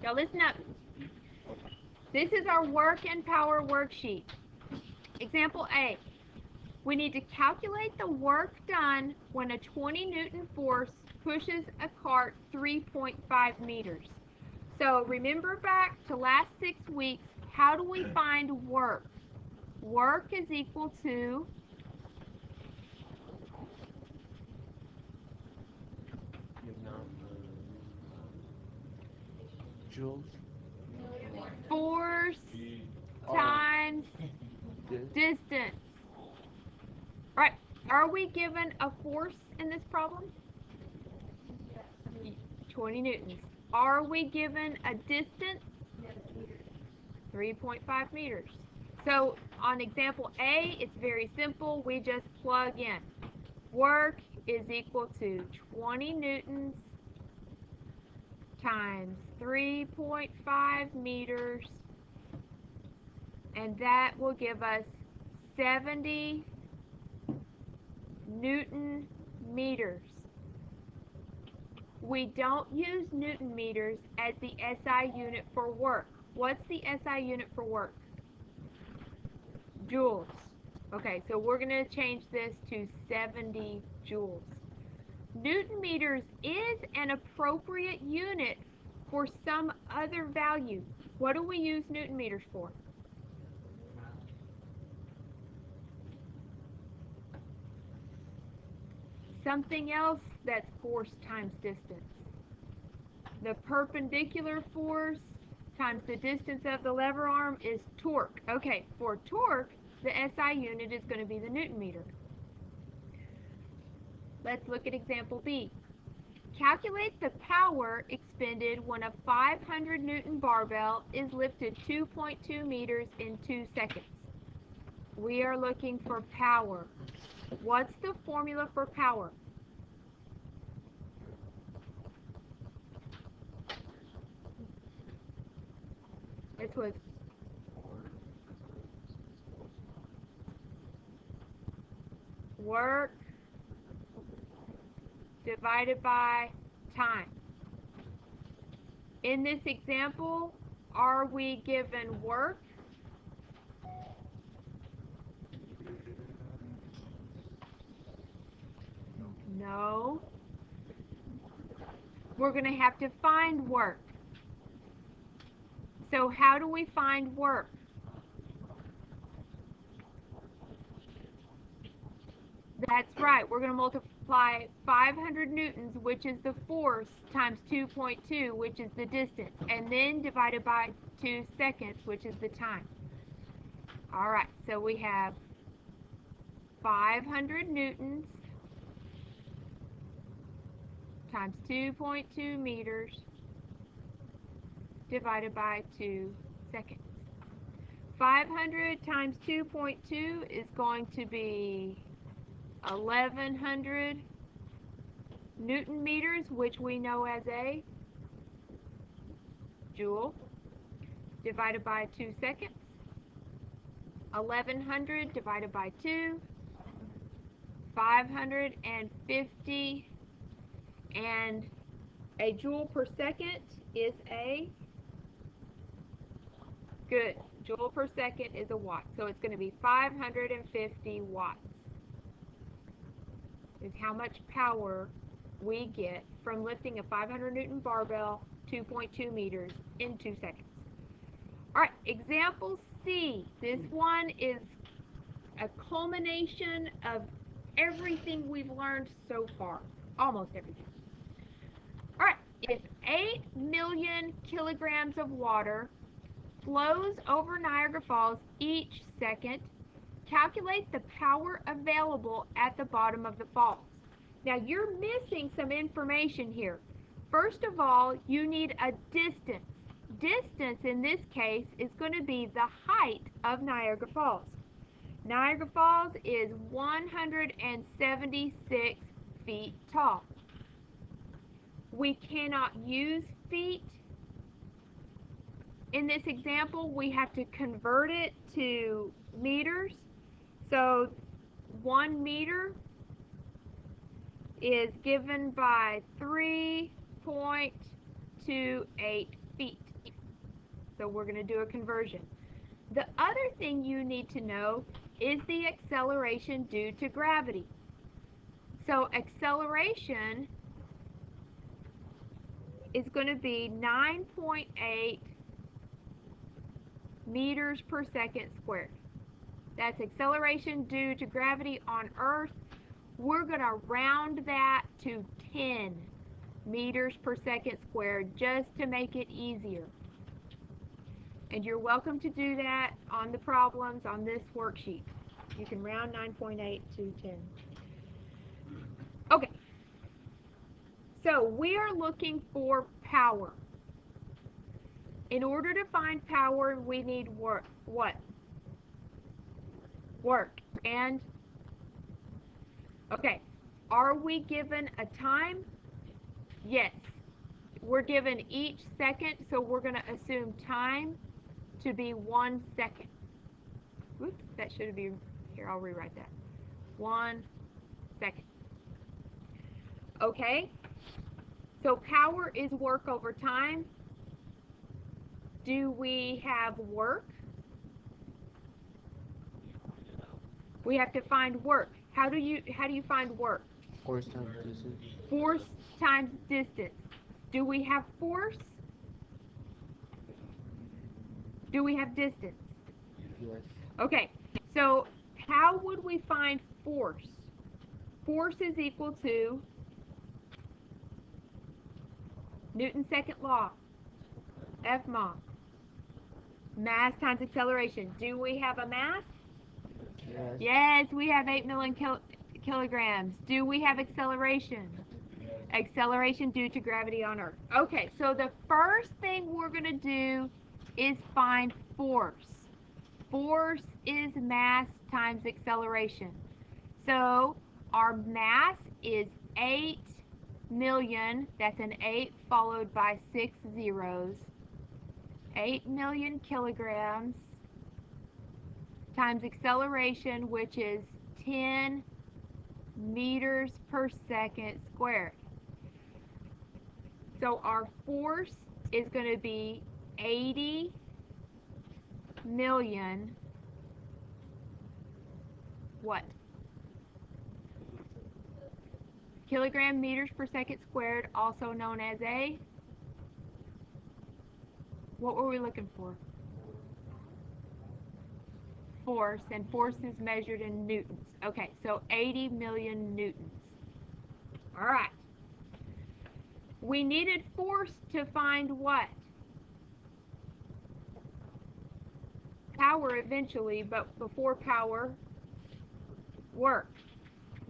Now listen up. This is our work and power worksheet. Example A. We need to calculate the work done when a 20 Newton force pushes a cart 3.5 meters. So remember back to last 6 weeks, how do we find work? Work is equal to joules force times distance. Right. Are we given a force in this problem? 20 newtons. Are we given a distance? 3.5 meters. So on example A, it's very simple. We just plug in. Work is equal to 20 newtons times 3.5 meters, and that will give us 70 Newton meters. We don't use Newton meters as the SI unit for work. What's the SI unit for work? Joules. Okay, so we're going to change this to 70 joules. Newton meters is an appropriate unit for some other value. What do we use Newton meters for? Something else that's force times distance. The perpendicular force times the distance of the lever arm is torque. Okay, for torque, the SI unit is going to be the Newton meter. Let's look at example B. Calculate the power expended when a 500 Newton barbell is lifted 2.2 meters in 2 seconds. We are looking for power. What's the formula for power? This was work divided by time. In this example, are we given work? No. We're going to have to find work. So how do we find work? That's right. We're going to multiply 500 newtons, which is the force, times 2.2, which is the distance, and then divided by 2 seconds, which is the time. All right, so we have 500 newtons times 2.2 meters divided by 2 seconds. 500 times 2.2 is going to be 1100 Newton meters, which we know as a joule, divided by 2 seconds. 1100 divided by 2, 550, and a joule per second is a good. Joule per second is a watt, so it's going to be 550 watts. Is how much power we get from lifting a 500 Newton barbell 2.2 meters in 2 seconds. All right, example C. This one is a culmination of everything we've learned so far, almost everything. All right, if 8 million kilograms of water flows over Niagara Falls each second, calculate the power available at the bottom of the falls. Now you're missing some information here. First of all, you need a distance. Distance in this case is going to be the height of Niagara Falls. Niagara Falls is 176 feet tall. We cannot use feet. In this example, we have to convert it to meters. So 1 meter is given by 3.28 feet So we're going to do a conversion. The other thing you need to know is the acceleration due to gravity. So acceleration is going to be 9.8 meters per second squared. That's acceleration due to gravity on Earth. We're going to round that to 10 meters per second squared just to make it easier. And you're welcome to do that on the problems on this worksheet. You can round 9.8 to 10. Okay. So we are looking for power. In order to find power, we need work. What? Work. And, okay, are we given a time? Yes. We're given each second, so we're going to assume time to be 1 second. Oops, that should be, here, I'll rewrite that. 1 second. Okay, so power is work over time. Do we have work? We have to find work. How do you find work? Force times distance. Force times distance. Do we have force? Do we have distance? Yes. Okay, so how would we find force? Force is equal to Newton's second law, F ma. Mass times acceleration. Do we have a mass? Yes. Yes, we have 8 million kilograms. Do we have acceleration? Acceleration due to gravity on Earth. Okay, so the first thing we're going to do is find force. Force is mass times acceleration. So our mass is 8 million, that's an 8 followed by 6 zeros, 8 million kilograms times acceleration, which is 10 meters per second squared. So our force is going to be 80 million, what? Kilogram meters per second squared, also known as a, what were we looking for? Force, and force is measured in newtons. Okay, so 80 million newtons. All right. We needed force to find what? Power eventually, but before power, work.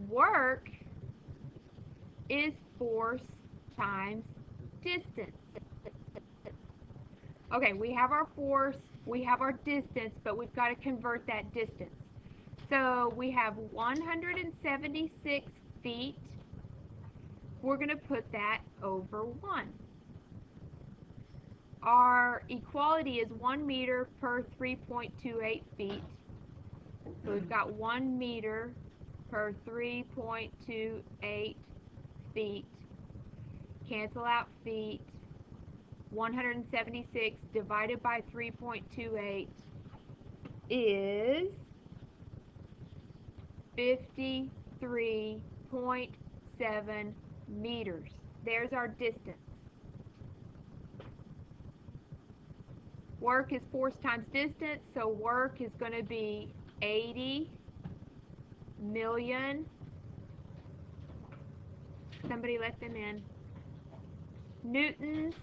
Work is force times distance. Okay, we have our force, we have our distance, but we've got to convert that distance. So we have 176 feet. We're going to put that over 1. Our equality is 1 meter per 3.28 feet. So we've got 1 meter per 3.28 feet. Cancel out feet. 176 divided by 3.28 is 53.7 meters. There's our distance. Work is force times distance, so work is going to be 80 million. Somebody let them in. Newtons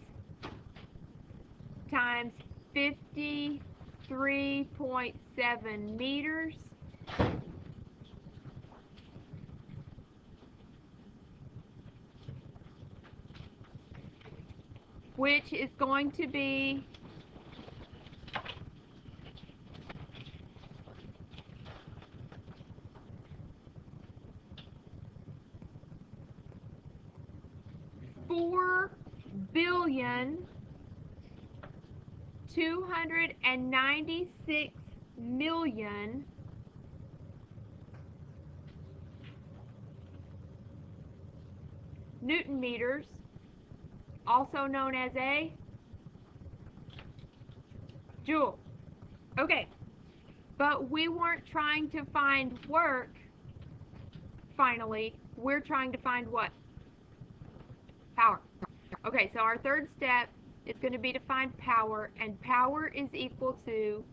times 53.7 meters. Which is going to be 4,296,000,000 Newton meters, also known as a Joule. Okay, but we weren't trying to find work, finally. We're trying to find what? Power. Okay, so our third step is going to be to find power, and power is equal to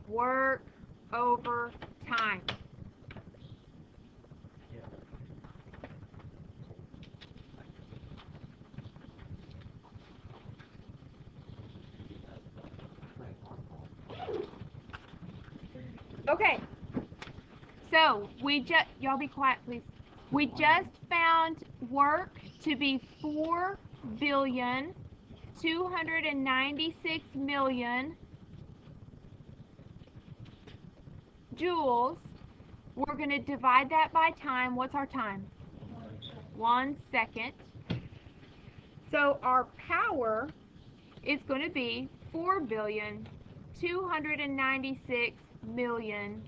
work over time. Okay, so y'all be quiet, please. We just found work to be 4,296,000,000 joules. We're going to divide that by time. What's our time? 1 second. So our power is going to be 4,296,000,000.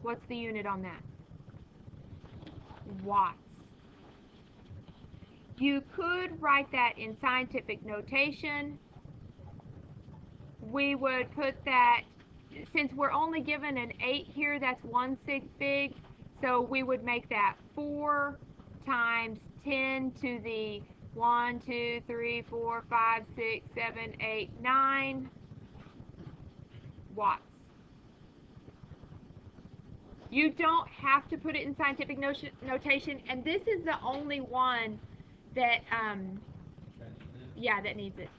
What's the unit on that? Watts. You could write that in scientific notation. We would put that, since we're only given an 8 here, that's 1/6 big, so we would make that 4 times 10 to the 1, 2, 3, 4, 5, 6, 7, 8, 9 watts. You don't have to put it in scientific notation, and this is the only one that, that needs it.